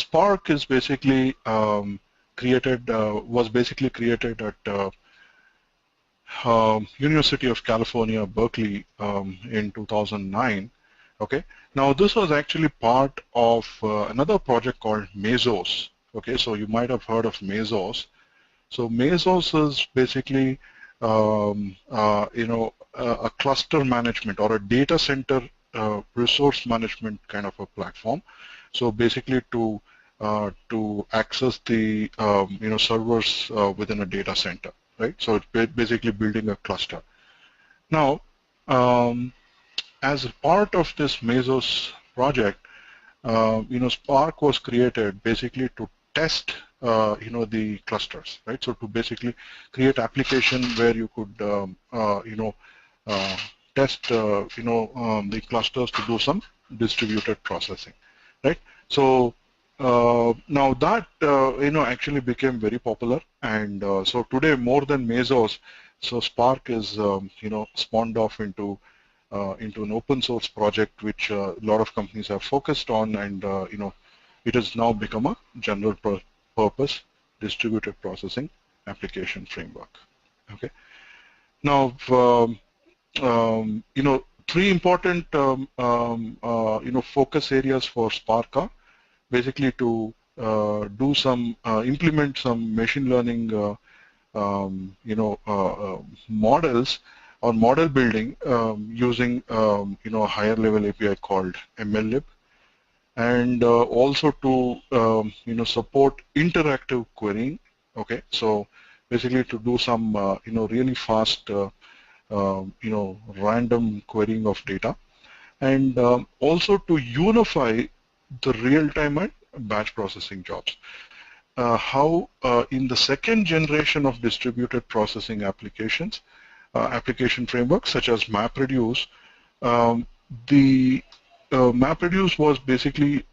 Spark is basically was basically created at University of California, Berkeley in 2009. Okay. Now this was actually part of another project called Mesos. Okay, so you might have heard of Mesos. So Mesos is basically a cluster management or a data center resource management kind of a platform. So basically to access the servers within a data center, right? So it's basically building a cluster. Now, as a part of this Mesos project, Spark was created basically to test the clusters, right? So to basically create application where you could test the clusters to do some distributed processing, right? So now that actually became very popular, and so today more than Mesos, so Spark is spawned off into an open source project which a lot of companies have focused on, and it has now become a general purpose distributed processing application framework. Okay. Now, three important focus areas for Spark are basically to implement some machine learning models or model building using a higher level API called MLlib, and also to support interactive querying. Okay, so basically to do some really fast random querying of data, and also to unify the real-time and batch processing jobs. How in the second generation of distributed processing applications, application frameworks such as MapReduce, the MapReduce was basically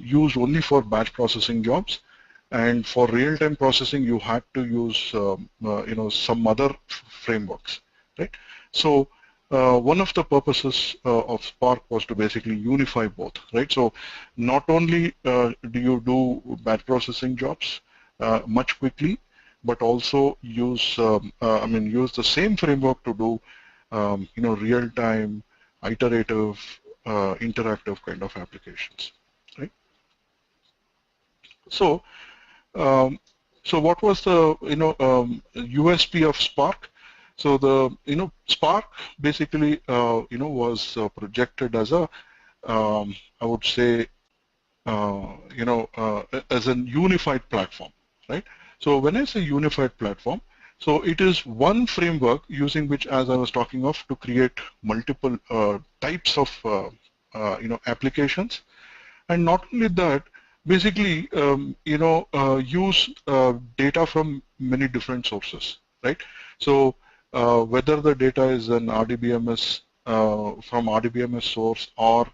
used only for batch processing jobs, and for real-time processing you had to use some other frameworks, right? So one of the purposes of Spark was to basically unify both, right? So not only do you do batch processing jobs much quickly, but also use use the same framework to do real-time, iterative, interactive kind of applications, right? So what was the USP of Spark? So the Spark basically was projected as a I would say as a unified platform, right? So when I say unified platform, so it is one framework using which, as I was talking of, to create multiple types of applications, and not only that, basically use data from many different sources, right? So whether the data is an RDBMS from RDBMS source, or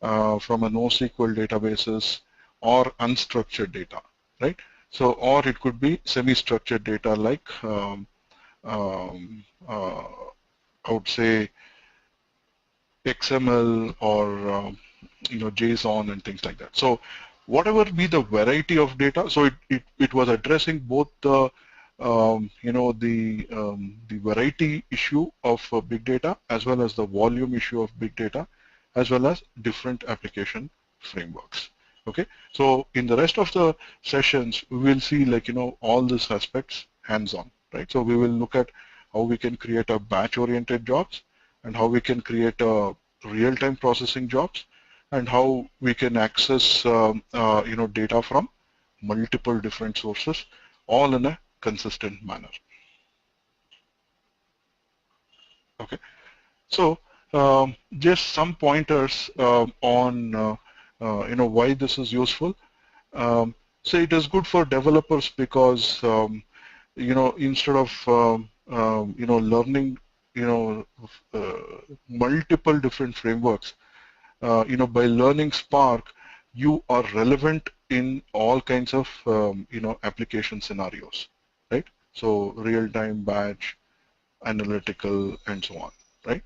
from a NoSQL databases, or unstructured data, right? So, or it could be semi-structured data like I would say XML or JSON and things like that. So whatever be the variety of data, so it was addressing both the the variety issue of big data, as well as the volume issue of big data, as well as different application frameworks. Okay, so in the rest of the sessions we will see all these aspects hands-on, right? So we will look at how we can create a batch-oriented jobs, and how we can create a real-time processing jobs, and how we can access data from multiple different sources, all in a consistent manner. Okay, so just some pointers on why this is useful. So it is good for developers because instead of learning multiple different frameworks, by learning Spark, you are relevant in all kinds of application scenarios, right? So real-time, batch, analytical, and so on, right?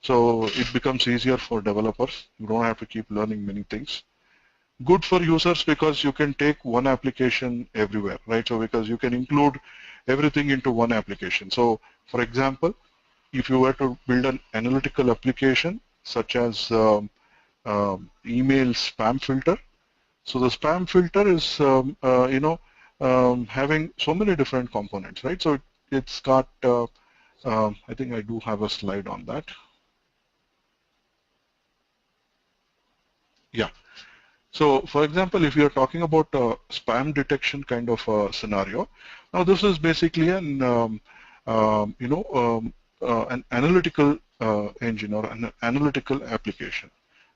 So it becomes easier for developers. You don't have to keep learning many things. good for users because you can take one application everywhere, right? So because you can include everything into one application. So for example, if you were to build an analytical application such as email spam filter, so the spam filter is having so many different components, right? So it's got I think I do have a slide on that. Yeah. So, for example, if you're talking about spam detection kind of a scenario, now this is basically an analytical engine or an analytical application,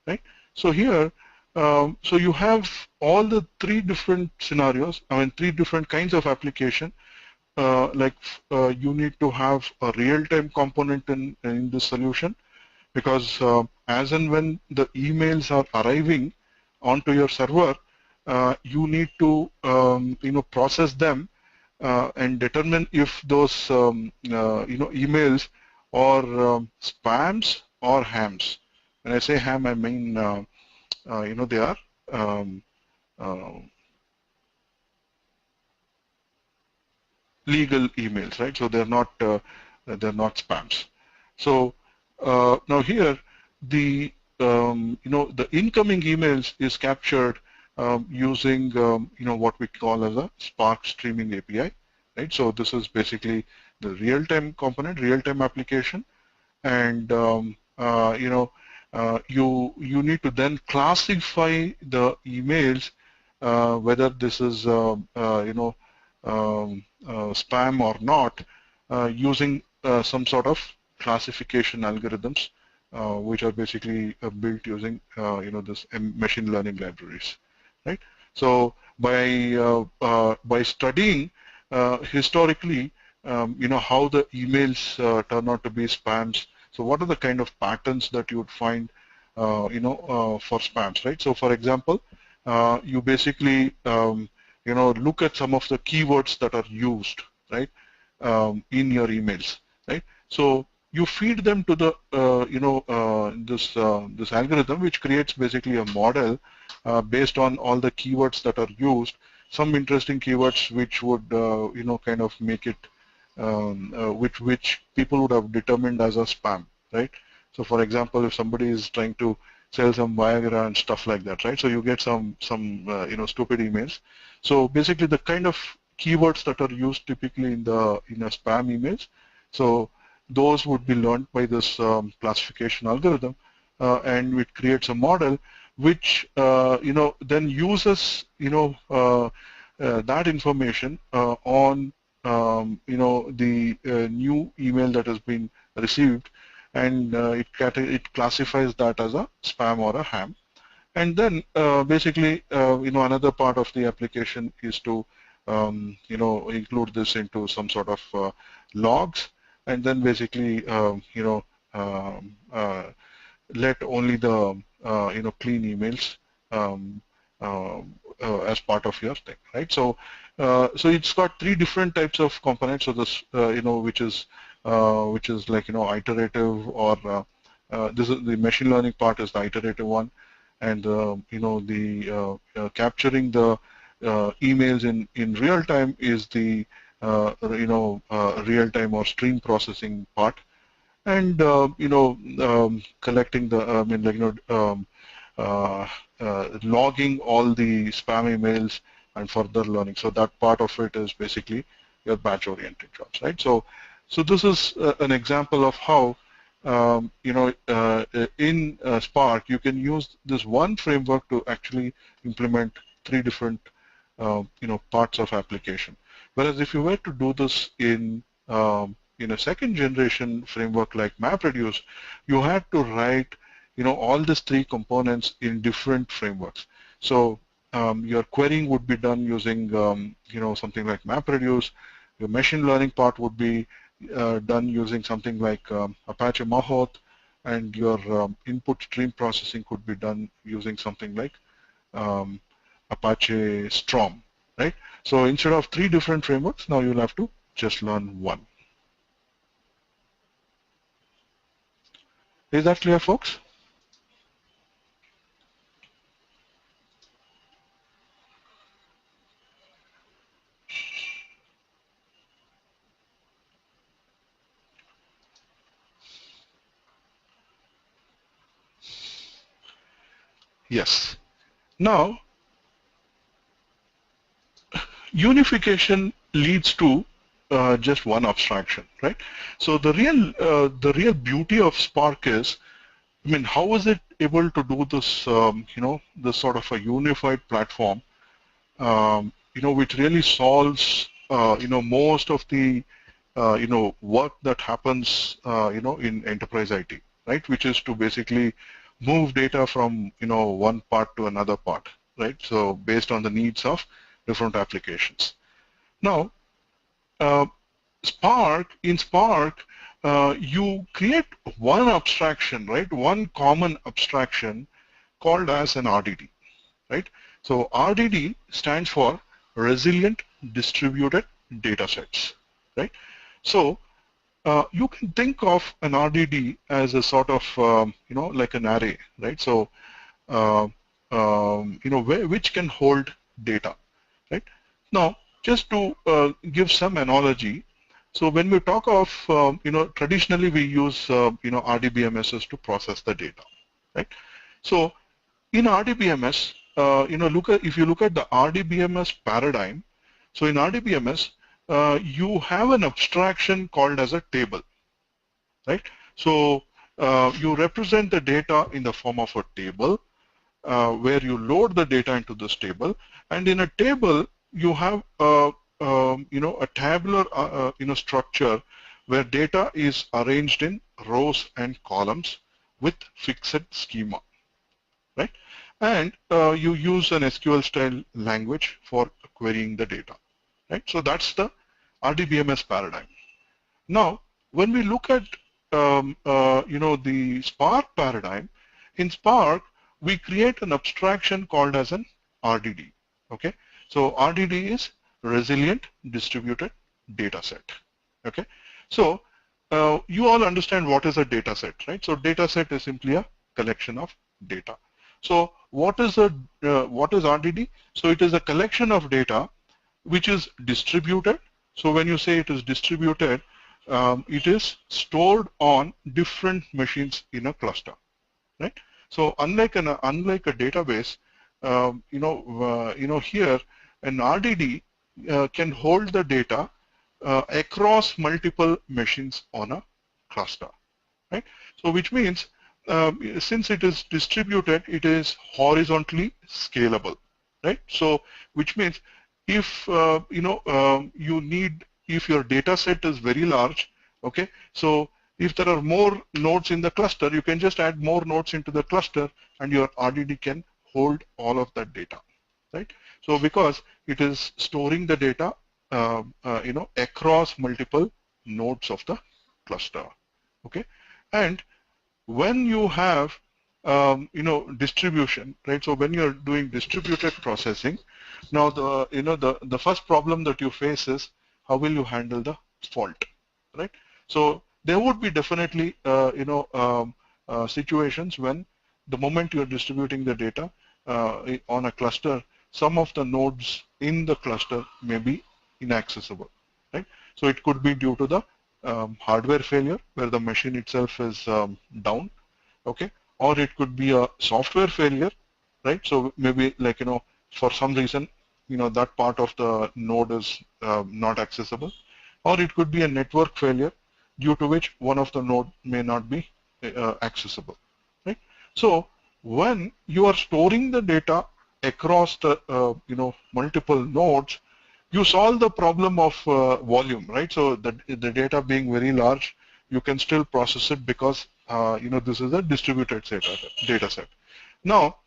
right? So here, so you have all the three different scenarios. I mean, three different kinds of application. You need to have a real-time component in the solution, because as and when the emails are arriving onto your server, you need to process them and determine if those emails are spams or hams. When I say ham, I mean they are um, uh, legal emails, right? So they're not spams. So now here the incoming emails is captured using what we call as a Spark streaming API, right? So this is basically the real-time component, real-time application, and you need to then classify the emails whether this is spam or not using some sort of classification algorithms which are basically built using this machine learning libraries, right? So by studying historically how the emails turn out to be spams. So what are the kind of patterns that you would find for spams, right? So for example, you basically look at some of the keywords that are used, right, in your emails, right? So you feed them to the this algorithm, which creates basically a model based on all the keywords that are used, some interesting keywords which would kind of make it which people would have determined as a spam, right? So for example, if somebody is trying to sell some Viagra and stuff like that, right? So you get some stupid emails. So basically the kind of keywords that are used typically in a spam emails, so those would be learned by this classification algorithm, and it creates a model which then uses that information on the new email that has been received, and it classifies that as a spam or a ham. And then basically another part of the application is to include this into some sort of logs, and then basically let only the clean emails um, as part of your thing, right? So so it's got three different types of components. So this which is like iterative, or this is the machine learning part is the iterative one, and the capturing the emails in real time is the real time or stream processing part, and collecting the logging all the spam emails and further learning. So that part of it is basically your batch oriented jobs, right? So this is an example of how in Spark you can use this one framework to actually implement three different parts of application. Whereas if you were to do this in a second generation framework like MapReduce, you had to write all these three components in different frameworks. So your querying would be done using something like MapReduce. Your machine learning part would be done using something like Apache Mahout, and your input stream processing could be done using something like um, Apache Storm, right? So instead of three different frameworks, now you'll have to just learn one. Is that clear, folks? Yes. Now, unification leads to just one abstraction, right? So the real beauty of Spark is, I mean, how is it able to do this? This sort of a unified platform, which really solves most of the work that happens in enterprise IT, right? Which is to basically move data from one part to another part, right? So based on the needs of different applications. Now, uh, in Spark, you create one abstraction, right? One common abstraction called as an RDD, right? So RDD stands for Resilient Distributed Datasets, right? So you can think of an RDD as a sort of, like an array, right? So, uh, which can hold data, right? Now, just to give some analogy, so when we talk of, traditionally we use, RDBMSs to process the data, right? So in RDBMS, if you look at the RDBMS paradigm, so in RDBMS, you have an abstraction called as a table, right? So you represent the data in the form of a table, where you load the data into this table, and in a table you have a tabular structure where data is arranged in rows and columns with fixed schema, right? And you use an SQL style language for querying the data, right? So that's the RDBMS paradigm. Now, when we look at the Spark paradigm, in Spark we create an abstraction called as an RDD. Okay, so RDD is Resilient Distributed Dataset. Okay, so you all understand what is a dataset, right? So dataset is simply a collection of data. So what is RDD? So it is a collection of data which is distributed. So when you say it is distributed, it is stored on different machines in a cluster, right? So unlike a database, here an RDD can hold the data across multiple machines on a cluster, right? So which means since it is distributed, it is horizontally scalable, right? So which means if if your data set is very large, okay, so if there are more nodes in the cluster, you can just add more nodes into the cluster and your RDD can hold all of that data, right? So because it is storing the data across multiple nodes of the cluster, okay? And when you have distribution, right? So when you're doing distributed processing, now the first problem that you face is how will you handle the fault, right? So there would be definitely situations when the moment you're distributing the data on a cluster, some of the nodes in the cluster may be inaccessible, right? So it could be due to the hardware failure where the machine itself is down, okay, or it could be a software failure, right? So maybe like for some reason that part of the node is not accessible, or it could be a network failure due to which one of the node may not be accessible, right? So when you are storing the data across the multiple nodes, you solve the problem of volume, right? So the data being very large, you can still process it because this is a distributed data set. Now,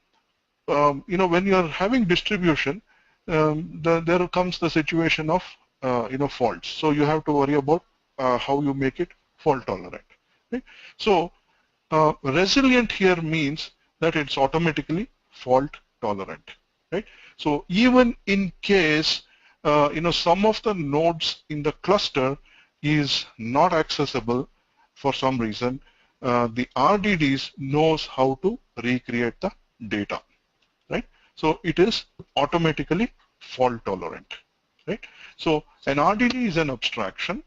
when you're having distribution, there comes the situation of faults. So you have to worry about how you make it fault tolerant, right? So resilient here means that it's automatically fault tolerant, right? So even in case some of the nodes in the cluster is not accessible for some reason, the RDDs knows how to recreate the data, right? So it is automatically fault tolerant, right? So an RDD is an abstraction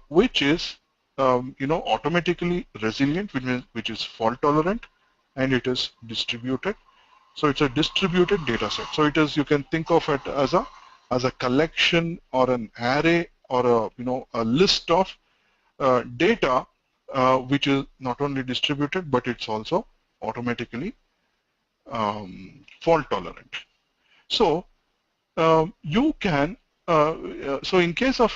which is automatically resilient, which is fault tolerant, and it is distributed, So it's a distributed data set. So it is, you can think of it as a collection or an array or a list of data which is not only distributed but it's also automatically fault tolerant. So you can so in case of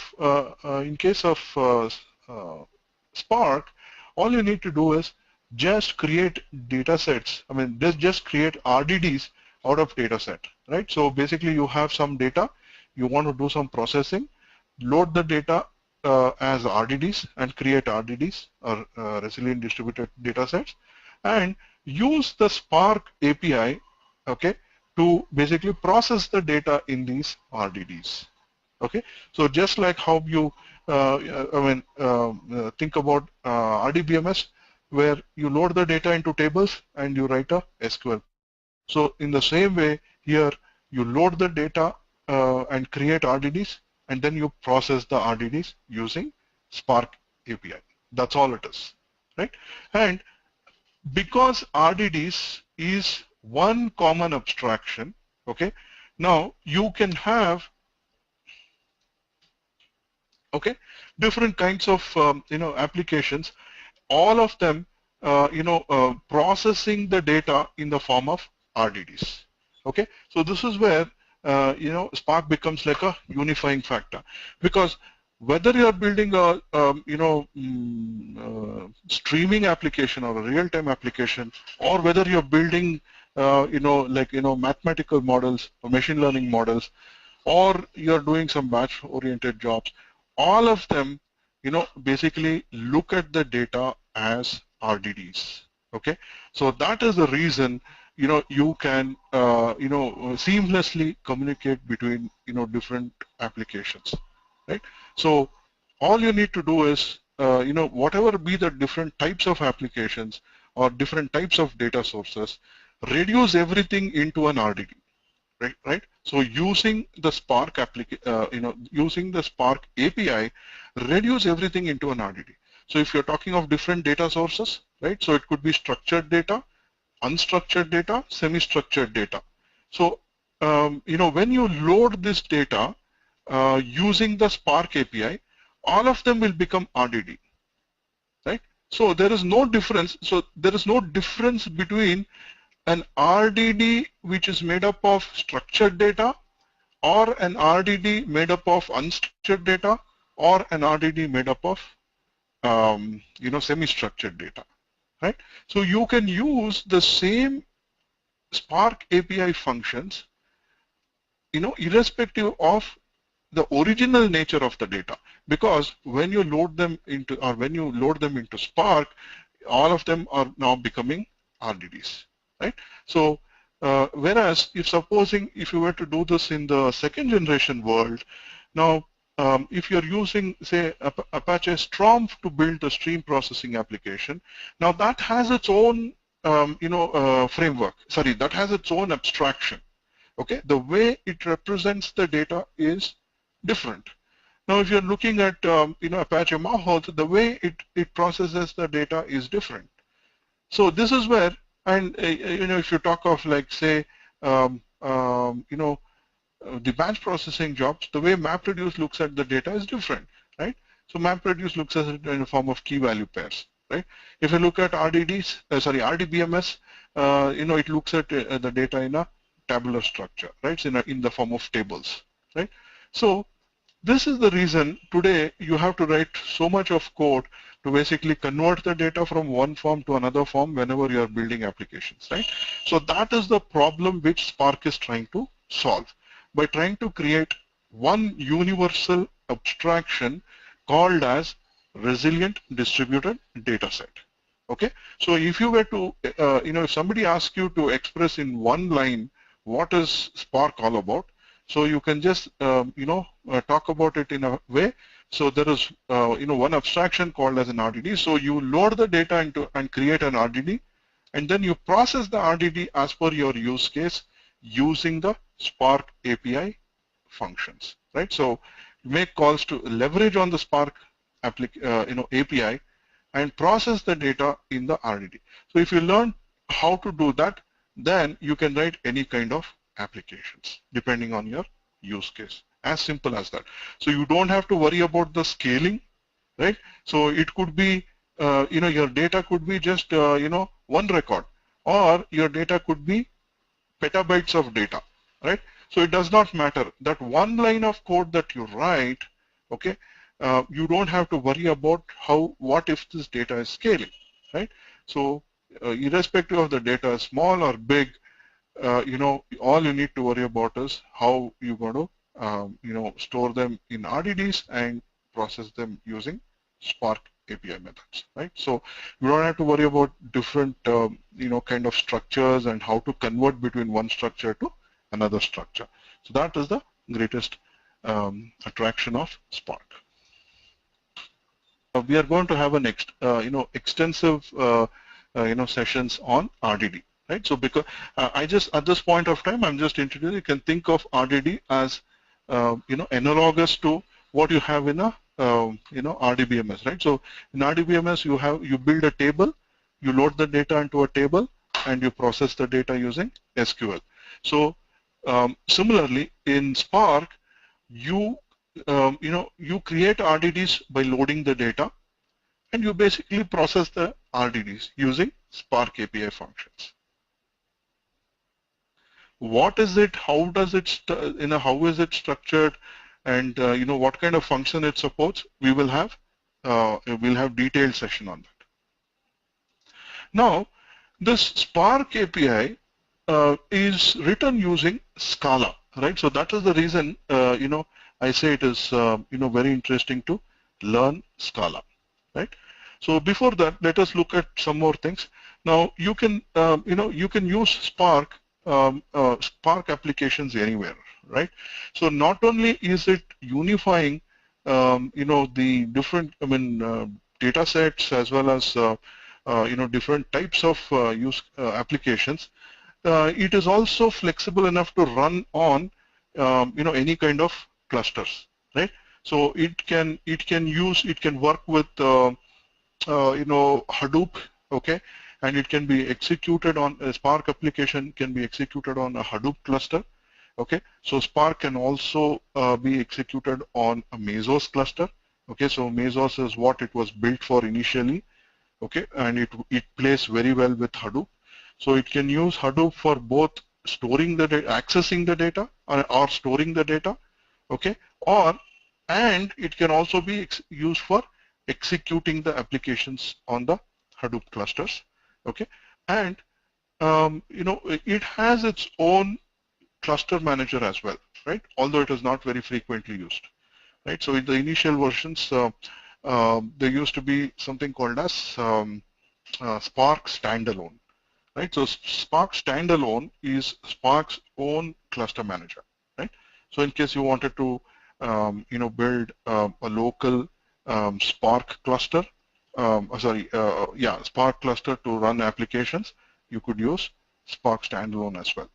Spark, all you need to do is just create data sets. I mean, just create RDDs out of data set, right? So basically, you have some data, you want to do some processing, load the data as RDDs and create RDDs or resilient distributed data sets, and use the Spark API, okay, to basically process the data in these RDDs. Okay, so just like how you think about RDBMS, where you load the data into tables and you write a SQL code. So in the same way here, you load the data and create RDDs, and then you process the RDDs using Spark API. That's all it is, right? And because RDDs is one common abstraction, okay, now you can have different kinds of applications, all of them processing the data in the form of RDDs. Okay, so this is where Spark becomes like a unifying factor, because whether you are building a streaming application or a real-time application, or whether you're building mathematical models or machine learning models, or you're doing some batch-oriented jobs, all of them, basically look at the data as RDDs. Okay, so that is the reason you can seamlessly communicate between different applications, right? So all you need to do is whatever be the different types of applications or different types of data sources, reduce everything into an RDD. Right? So using the Spark using the Spark API, reduce everything into an RDD. So if you're talking of different data sources, right? So it could be structured data, unstructured data, semi-structured data. So when you load this data using the Spark API, all of them will become RDD, right? So there is no difference. So there is no difference between an RDD which is made up of structured data, or an RDD made up of unstructured data, or an RDD made up of semi-structured data, right? So you can use the same Spark API functions, irrespective of the original nature of the data, because when you load them into Spark, all of them are now becoming RDDs. Right? So, whereas if you were to do this in the second generation world, now if you're using, say, Apache Storm to build the stream processing application, now that has its own framework. Sorry, that has its own abstraction. Okay, the way it represents the data is different. Now, if you're looking at Apache Mahout, the way it processes the data is different. So this is where, and if you talk of, like, say, the batch processing jobs, the way MapReduce looks at the data is different, right? So MapReduce looks at it in the form of key value pairs, right? If you look at RDBMS, it looks at the data in a tabular structure, right? So in the form of tables, right? So this is the reason today you have to write so much of code to basically convert the data from one form to another form whenever you are building applications, right? So that is the problem which Spark is trying to solve by trying to create one universal abstraction called as resilient distributed data set. Okay, so if you were to, if somebody asks you to express in one line what is Spark all about, so you can just, talk about it in a way. So there is, one abstraction called as an RDD. So you load the data into and create an RDD, and then you process the RDD as per your use case using the Spark API functions, right? So make calls to leverage on the Spark API and process the data in the RDD. So if you learn how to do that, then you can write any kind of applications depending on your use case. As simple as that. So you don't have to worry about the scaling, right? So it could be, your data could be just, one record, or your data could be petabytes of data, right? So it does not matter. That one line of code that you write, okay, you don't have to worry about what if this data is scaling, right? So irrespective of the data is small or big, all you need to worry about is how you're going to, store them in RDDs and process them using Spark API methods, right? So you don't have to worry about different, kind of structures and how to convert between one structure to another structure. So that is the greatest attraction of Spark. We are going to have an extensive, sessions on RDD. Right, so because I just at this point of time I'm just introducing. You can think of RDD as analogous to what you have in a RDBMS, right? So in RDBMS you build a table, you load the data into a table, and you process the data using SQL. So similarly in Spark, you create RDDs by loading the data, and you basically process the RDDs using Spark API functions. What is it? How does it? How is it structured? And what kind of function it supports? We'll have detailed session on that. Now, this Spark API is written using Scala, right? So that is the reason I say it is very interesting to learn Scala, right? So before that, let us look at some more things. Now you can use Spark applications anywhere, right? So not only is it unifying, the different, data sets as well as, different types of applications, it is also flexible enough to run on, any kind of clusters, right? So it can work with, Hadoop, okay? And it can be executed on a Spark application can be executed on a Hadoop cluster. Okay, so Spark can also be executed on a Mesos cluster. Okay, so Mesos is what it was built for initially. Okay, and it plays very well with Hadoop. So it can use Hadoop for both storing the data, accessing the data, or storing the data. Okay, and it can also be used for executing the applications on the Hadoop clusters. Okay, and it has its own cluster manager as well, right? Although it is not very frequently used, right? So in the initial versions, there used to be something called as Spark standalone, right? So Spark standalone is Spark's own cluster manager, right? So in case you wanted to, build a local Spark cluster. Spark cluster to run applications, you could use Spark standalone as well.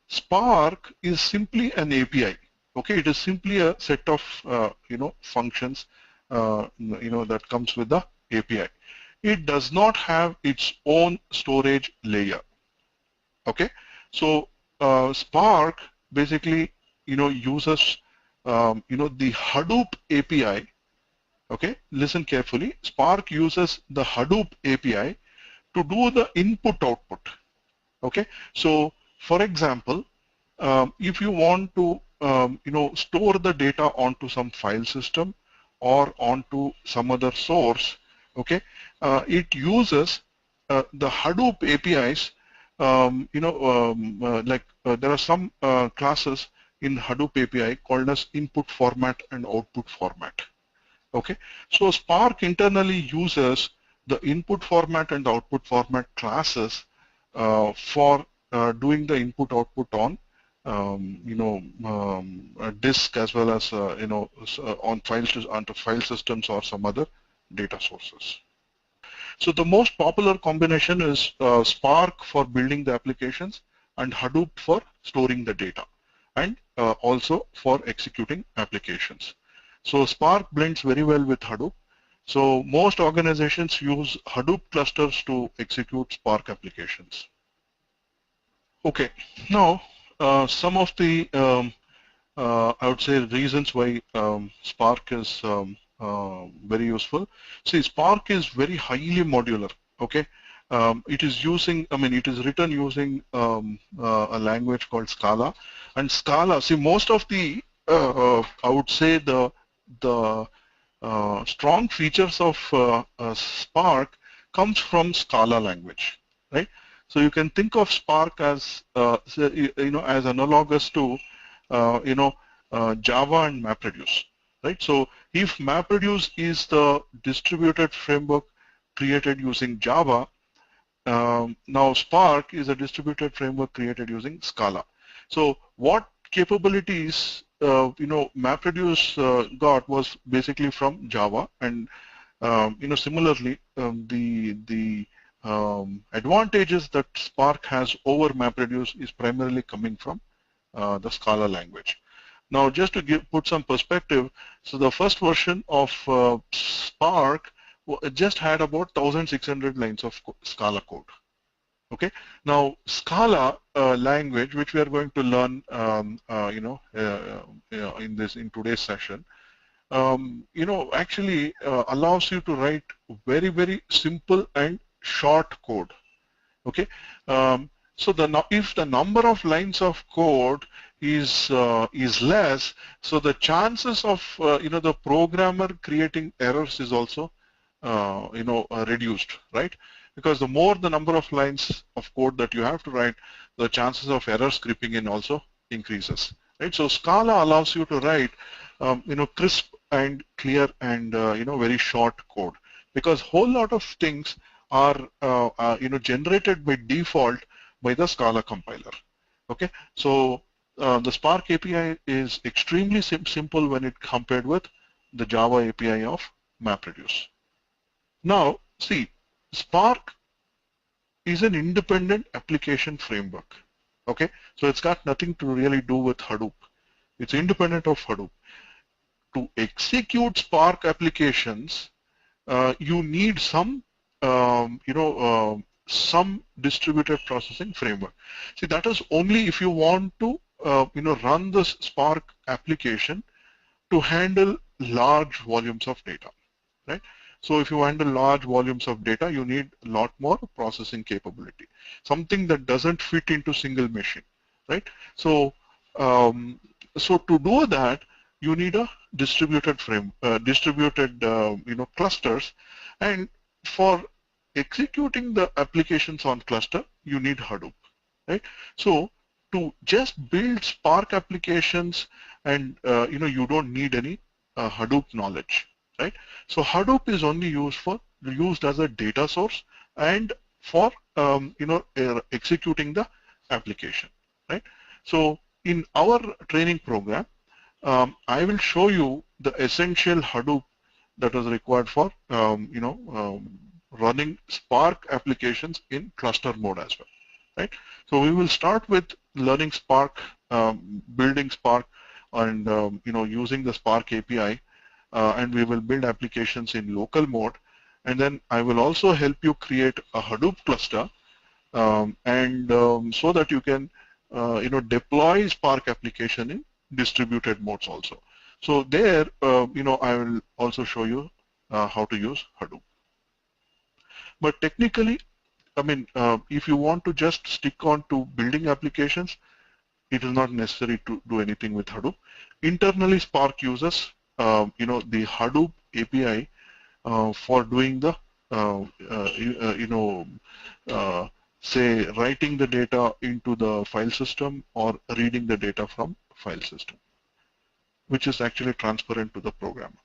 Spark is simply an API. Okay, it is simply a set of functions that comes with the API. It does not have its own storage layer. Okay, so Spark basically uses the Hadoop API. Okay, listen carefully. Spark uses the Hadoop API to do the input-output. Okay, so for example, if you want to store the data onto some file system or onto some other source, okay, it uses the Hadoop APIs. There are some classes in Hadoop API called as input format and output format. Okay, so Spark internally uses the input format and output format classes for doing the input-output on a disk as well as on onto file systems or some other data sources. So the most popular combination is Spark for building the applications and Hadoop for storing the data, and also for executing applications. So Spark blends very well with Hadoop. So most organizations use Hadoop clusters to execute Spark applications. Okay, now some of the I would say reasons why Spark is very useful. See, Spark is very highly modular. Okay, it is using, I mean, it is written using a language called Scala, and Scala. See, most of the I would say the strong features of Spark comes from Scala language, right? So you can think of Spark as as analogous to Java and MapReduce, right? So if MapReduce is the distributed framework created using Java, now Spark is a distributed framework created using Scala. So what capabilities MapReduce got was basically from Java, and similarly the advantages that Spark has over MapReduce is primarily coming from the Scala language. Now, just to put some perspective, so the first version of Spark just had about 1,600 lines of Scala code. Okay. Now, Scala language, which we are going to learn, in today's session, actually allows you to write very simple and short code. Okay. So if the number of lines of code is less, so the chances of the programmer creating errors is also reduced, right? Because the more the number of lines of code that you have to write, the chances of errors creeping in also increases, right? So Scala allows you to write crisp and clear and very short code, because whole lot of things are generated by default by the Scala compiler. Okay, so the Spark API is extremely simple when it compared with the Java API of MapReduce. Now, see, Spark is an independent application framework. Okay, so it's got nothing to really do with Hadoop. It's independent of Hadoop. To execute Spark applications, you need some some distributed processing framework. See, that is only if you want to run the Spark application to handle large volumes of data, right? So if you handle large volumes of data, you need a lot more processing capability, something that doesn't fit into single machine, right? So so to do that, you need a distributed clusters, and for executing the applications on cluster, you need Hadoop, right? So to just build Spark applications, and you don't need any Hadoop knowledge, right? So Hadoop is only used as a data source and for executing the application, right? So in our training program, I will show you the essential Hadoop that is required for running Spark applications in cluster mode as well, right? So we will start with learning Spark, building Spark, and using the Spark API, and we will build applications in local mode, and then I will also help you create a Hadoop cluster, so that you can deploy Spark application in distributed modes also. So there, I will also show you how to use Hadoop. But technically, I mean, if you want to just stick on to building applications, it is not necessary to do anything with Hadoop. Internally, Spark uses, the Hadoop API for doing the, say, writing the data into the file system or reading the data from file system, which is actually transparent to the programmer.